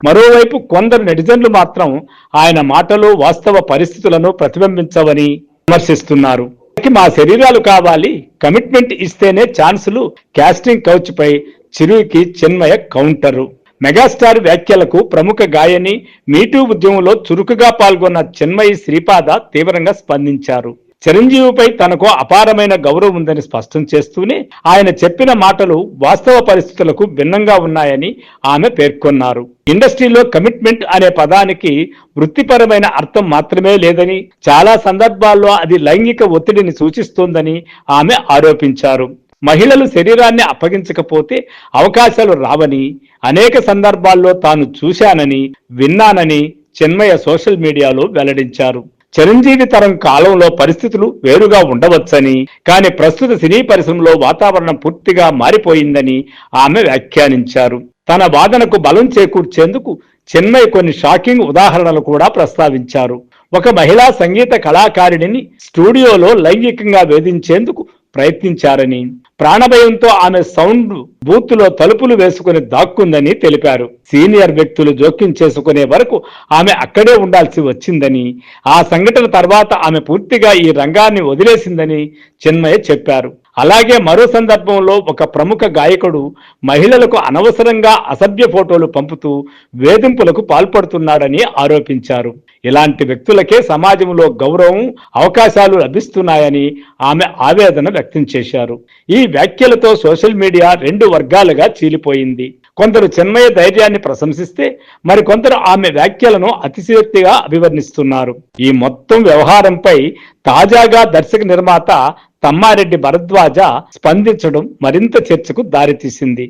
మరోవైపు కొందరు నెటిజన్లు మాత్రం ఆయన మాటలు వాస్తవ పరిస్థితులను ప్రతిబింబించవని విమర్శిస్తున్నారు. మా శరీరాలు కావాలి, కమిట్మెంట్ ఇస్తేనే ఛాన్సులు. కాస్టింగ్ కౌచ్ పై చిరుకి చిన్మయ కౌంటరు. మెగాస్టార్ వ్యాఖ్యలకు ప్రముఖ గాయని, మీటూ ఉద్యమంలో చురుకుగా పాల్గొన్న చిన్మయి శ్రీపాద తీవ్రంగా స్పందించారు. చిరంజీవిపై తనకు అపారమైన గౌరవం ఉందని స్పష్టం చేస్తూనే ఆయన చెప్పిన మాటలు వాస్తవ పరిస్థితులకు భిన్నంగా ఉన్నాయని ఆమె పేర్కొన్నారు. ఇండస్ట్రీలో కమిట్మెంట్ అనే పదానికి వృత్తిపరమైన అర్థం మాత్రమే లేదని, చాలా సందర్భాల్లో అది లైంగిక ఒత్తిడిని సూచిస్తోందని ఆమె ఆరోపించారు. మహిళలు శరీరాన్ని అప్పగించకపోతే అవకాశాలు రావని, అనేక సందర్భాల్లో తాను చూశానని, విన్నానని చిన్మయ సోషల్ మీడియాలో వెల్లడించారు. చిరంజీవి తరం కాలంలో పరిస్థితులు వేరుగా ఉండవచ్చని, కానీ ప్రస్తుత సినీ పరిశ్రమలో వాతావరణం పూర్తిగా మారిపోయిందని ఆమె వ్యాఖ్యానించారు. తన వాదనకు బలం చేకూర్చేందుకు చిన్మయి కొన్ని షాకింగ్ ఉదాహరణలు కూడా ప్రస్తావించారు. ఒక మహిళా సంగీత కళాకారిణిని స్టూడియోలో లైంగికంగా వేధించేందుకు ప్రయత్నించారని, ప్రాణభయంతో ఆమె సౌండ్ బూత్ లో తలుపులు వేసుకుని దాక్కుందని తెలిపారు. సీనియర్ వ్యక్తులు జోక్యం చేసుకునే వరకు ఆమె అక్కడే ఉండాల్సి వచ్చిందని, ఆ సంఘటన తర్వాత ఆమె పూర్తిగా ఈ రంగాన్ని వదిలేసిందని చిన్మయ చెప్పారు. అలాగే మరో సందర్భంలో ఒక ప్రముఖ గాయకుడు మహిళలకు అనవసరంగా అసభ్య ఫోటోలు పంపుతూ వేధింపులకు పాల్పడుతున్నాడని ఆరోపించారు. ఇలాంటి వ్యక్తులకే సమాజంలో గౌరవం, అవకాశాలు లభిస్తున్నాయని ఆమె ఆవేదన వ్యక్తం చేశారు. ఈ వ్యాఖ్యలతో సోషల్ మీడియా రెండు వర్గాలుగా చీలిపోయింది. కొందరు చిన్మయ ధైర్యాన్ని ప్రశంసిస్తే, మరికొందరు ఆమె వ్యాఖ్యలను అతిశయోక్తిగా అభివర్ణిస్తున్నారు. ఈ మొత్తం వ్యవహారంపై తాజాగా దర్శక నిర్మాత తమ్మారెడ్డి భరద్వాజ స్పందించడం మరింత చర్చకు దారితీసింది.